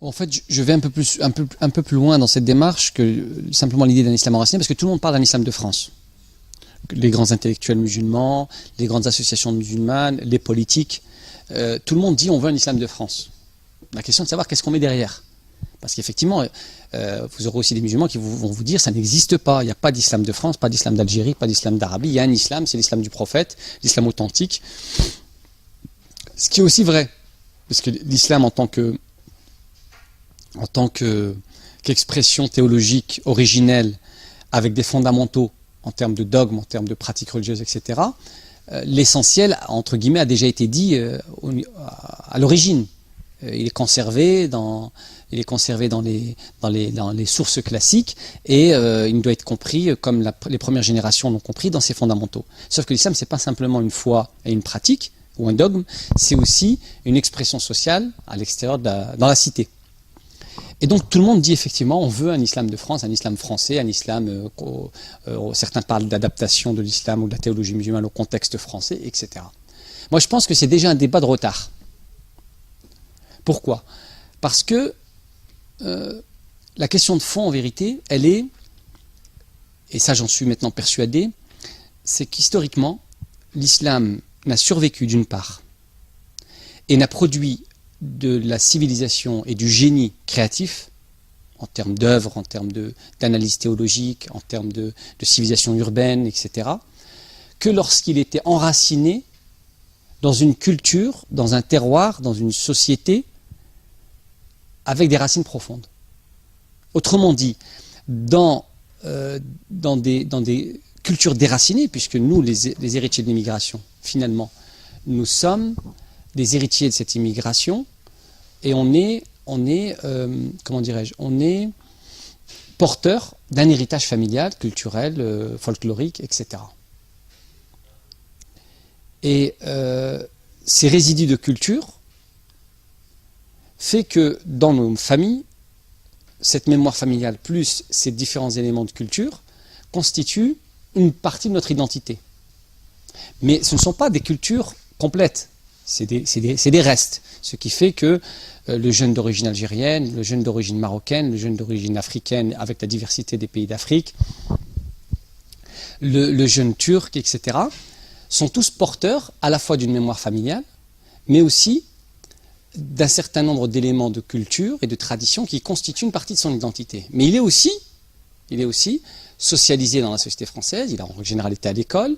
En fait, je vais un peu plus loin dans cette démarche que simplement l'idée d'un islam enraciné, parce que tout le monde parle d'un islam de France. Les grands intellectuels musulmans, les grandes associations musulmanes, les politiques, tout le monde dit on veut un islam de France. La question est de savoir qu'est-ce qu'on met derrière. Parce qu'effectivement, vous aurez aussi des musulmans qui vont vous dire ça n'existe pas, il n'y a pas d'islam de France, pas d'islam d'Algérie, pas d'islam d'Arabie, il y a un islam, c'est l'islam du prophète, l'islam authentique. Ce qui est aussi vrai, parce que l'islam en tant qu'expression théologique originelle, avec des fondamentaux en termes de dogmes, en termes de pratiques religieuses, etc., l'essentiel, entre guillemets, a déjà été dit à l'origine. Il est conservé dans les sources classiques et il doit être compris comme les premières générations l'ont compris dans ses fondamentaux. Sauf que l'islam, ce n'est pas simplement une foi et une pratique ou un dogme, c'est aussi une expression sociale à l'extérieur dans la cité. Et donc tout le monde dit effectivement on veut un islam de France, un islam français, un islam, certains parlent d'adaptation de l'islam ou de la théologie musulmane au contexte français, etc. Moi je pense que c'est déjà un débat de retard. Pourquoi ? Parce que la question de fond en vérité, elle est, et ça j'en suis maintenant persuadé, c'est qu'historiquement l'islam n'a survécu d'une part et n'a produit de la civilisation et du génie créatif, en termes d'œuvres, en termes d'analyse théologique, en termes de civilisation urbaine, etc., que lorsqu'il était enraciné dans une culture, dans un terroir, dans une société, avec des racines profondes. Autrement dit, dans des cultures déracinées, puisque nous, les héritiers de l'immigration, finalement, nous sommes des héritiers de cette immigration, et on est porteur d'un héritage familial, culturel, folklorique, etc. Et ces résidus de culture fait que dans nos familles, cette mémoire familiale plus ces différents éléments de culture constituent une partie de notre identité. Mais ce ne sont pas des cultures complètes. C'est des restes, ce qui fait que le jeune d'origine algérienne, le jeune d'origine marocaine, le jeune d'origine africaine, avec la diversité des pays d'Afrique, le jeune turc, etc., sont tous porteurs à la fois d'une mémoire familiale, mais aussi d'un certain nombre d'éléments de culture et de tradition qui constituent une partie de son identité. Mais il est aussi socialisé dans la société française, il a en général été à l'école,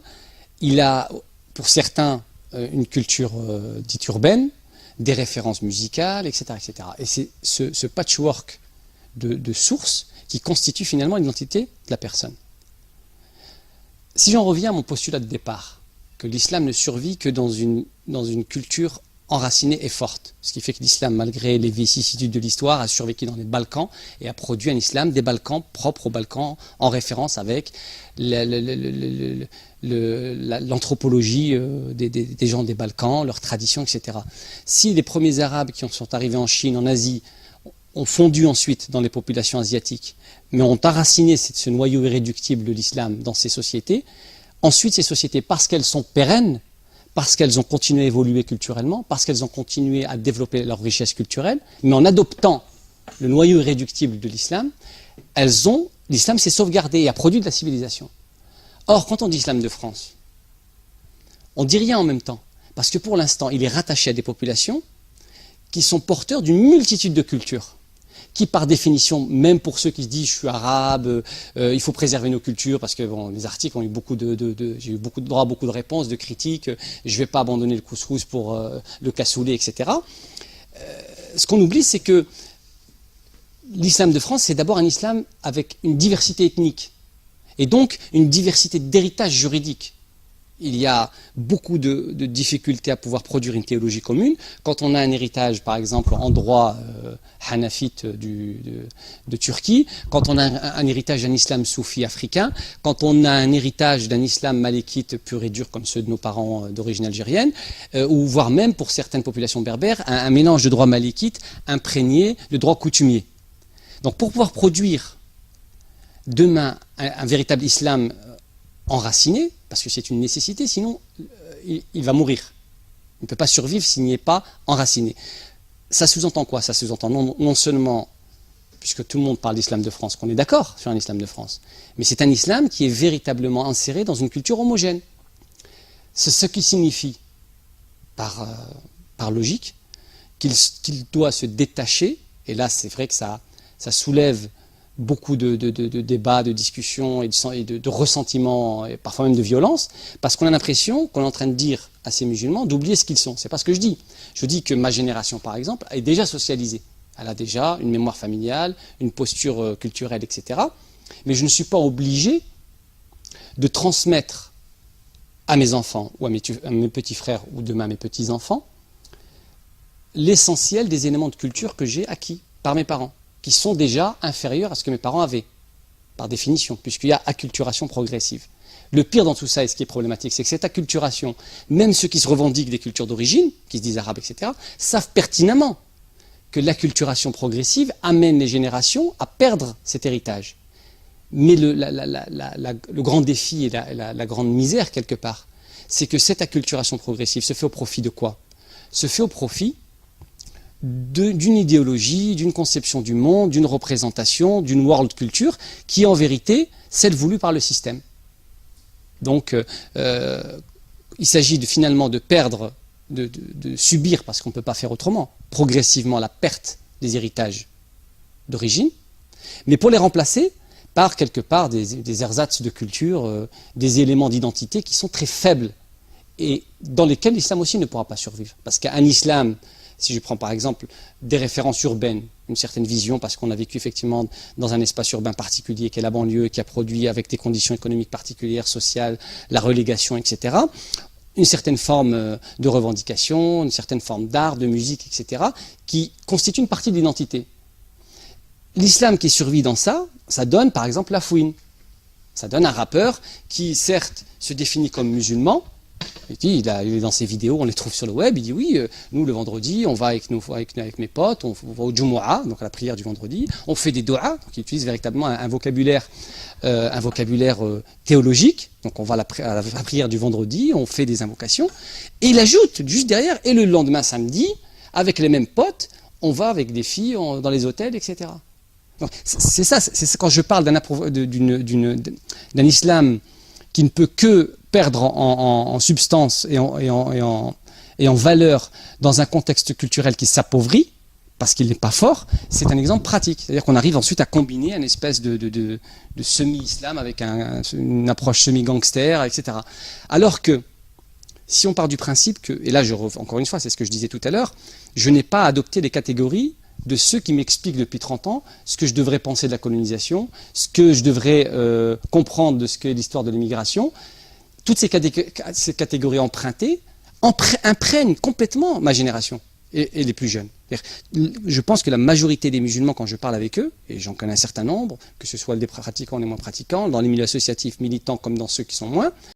il a, pour certains, une culture dite urbaine, des références musicales, etc. etc. Et c'est ce patchwork de sources qui constitue finalement l'identité de la personne. Si j'en reviens à mon postulat de départ, que l'islam ne survit que dans une culture enracinée et forte, ce qui fait que l'islam, malgré les vicissitudes de l'histoire, a survécu dans les Balkans et a produit un islam des Balkans, propre aux Balkans, en référence avec l'anthropologie des gens des Balkans, leurs traditions, etc. Si les premiers Arabes qui sont arrivés en Chine, en Asie, ont fondu ensuite dans les populations asiatiques, mais ont enraciné ce noyau irréductible de l'islam dans ces sociétés, ensuite ces sociétés, parce qu'elles sont pérennes, parce qu'elles ont continué à évoluer culturellement, parce qu'elles ont continué à développer leur richesse culturelle, mais en adoptant le noyau irréductible de l'islam, l'islam s'est sauvegardé et a produit de la civilisation. Or, quand on dit islam de France, on ne dit rien en même temps, parce que pour l'instant, il est rattaché à des populations qui sont porteurs d'une multitude de cultures, qui par définition, même pour ceux qui se disent je suis arabe, il faut préserver nos cultures, parce que bon, les articles ont eu j'ai eu beaucoup de droits, beaucoup de réponses, de critiques, je ne vais pas abandonner le couscous pour le cassoulet, etc. Ce qu'on oublie, c'est que l'islam de France, c'est d'abord un islam avec une diversité ethnique, et donc une diversité d'héritage juridique. Il y a beaucoup de difficultés à pouvoir produire une théologie commune. Quand on a un héritage, par exemple, en droit hanafite de Turquie, quand on a un héritage d'un islam soufi africain, quand on a un héritage d'un islam malékite pur et dur comme ceux de nos parents d'origine algérienne, ou voire même pour certaines populations berbères, un mélange de droit malékite imprégné de droit coutumier. Donc pour pouvoir produire demain un véritable islam enraciné, parce que c'est une nécessité, sinon il va mourir. Il ne peut pas survivre s'il n'y est pas enraciné. Ça sous-entend quoi? Ça sous-entend non seulement, puisque tout le monde parle d'islam de France, qu'on est d'accord sur un islam de France, mais c'est un islam qui est véritablement inséré dans une culture homogène. C'est ce qui signifie, par logique, qu'il doit se détacher, et là c'est vrai que ça soulève beaucoup de débats, de discussions et de ressentiments, et parfois même de violence, parce qu'on a l'impression qu'on est en train de dire à ces musulmans d'oublier ce qu'ils sont. C'est pas ce que je dis. Je dis que ma génération, par exemple, est déjà socialisée. Elle a déjà une mémoire familiale, une posture culturelle, etc. Mais je ne suis pas obligé de transmettre à mes enfants, ou à mes petits frères, ou demain à mes petits-enfants, l'essentiel des éléments de culture que j'ai acquis par mes parents, qui sont déjà inférieurs à ce que mes parents avaient, par définition, puisqu'il y a acculturation progressive. Le pire dans tout ça, et ce qui est problématique, c'est que cette acculturation, même ceux qui se revendiquent des cultures d'origine, qui se disent arabes, etc., savent pertinemment que l'acculturation progressive amène les générations à perdre cet héritage. Mais le grand défi et la grande misère, quelque part, c'est que cette acculturation progressive se fait au profit de quoi? Se fait au profit d'une idéologie, d'une conception du monde, d'une représentation, d'une world culture, qui est en vérité celle voulue par le système. Donc, il s'agit finalement de perdre, de subir, parce qu'on ne peut pas faire autrement, progressivement la perte des héritages d'origine, mais pour les remplacer par quelque part des ersatz de culture, des éléments d'identité qui sont très faibles et dans lesquels l'islam aussi ne pourra pas survivre. Parce qu'un islam, si je prends par exemple des références urbaines, une certaine vision, parce qu'on a vécu effectivement dans un espace urbain particulier qui est la banlieue, qui a produit avec des conditions économiques particulières, sociales, la relégation, etc., une certaine forme de revendication, une certaine forme d'art, de musique, etc., qui constitue une partie de l'identité. L'islam qui survit dans ça, ça donne par exemple la fouine. Ça donne un rappeur qui certes se définit comme musulman. Il est dans ses vidéos, on les trouve sur le web, il dit oui, nous le vendredi, on va avec mes potes, on va au Jumu'ah, donc à la prière du vendredi, on fait des do'as, donc il utilise véritablement un vocabulaire théologique, donc on va à la prière du vendredi, on fait des invocations, et il ajoute juste derrière, et le lendemain samedi, avec les mêmes potes, on va avec des filles dans les hôtels, etc. C'est ça, quand je parle d'un islam qui ne peut que perdre en substance et en valeur dans un contexte culturel qui s'appauvrit, parce qu'il n'est pas fort, c'est un exemple pratique. C'est-à-dire qu'on arrive ensuite à combiner une espèce de semi-islam avec une approche semi-gangster, etc. Alors que, si on part du principe que, et là encore une fois, c'est ce que je disais tout à l'heure, je n'ai pas adopté les catégories de ceux qui m'expliquent depuis 30 ans ce que je devrais penser de la colonisation, ce que je devrais comprendre de ce qu'est l'histoire de l'immigration. Toutes ces catégories empruntées imprègnent complètement ma génération et les plus jeunes. Je pense que la majorité des musulmans, quand je parle avec eux, et j'en connais un certain nombre, que ce soit des pratiquants ou des moins pratiquants, dans les milieux associatifs, militants comme dans ceux qui sont moins,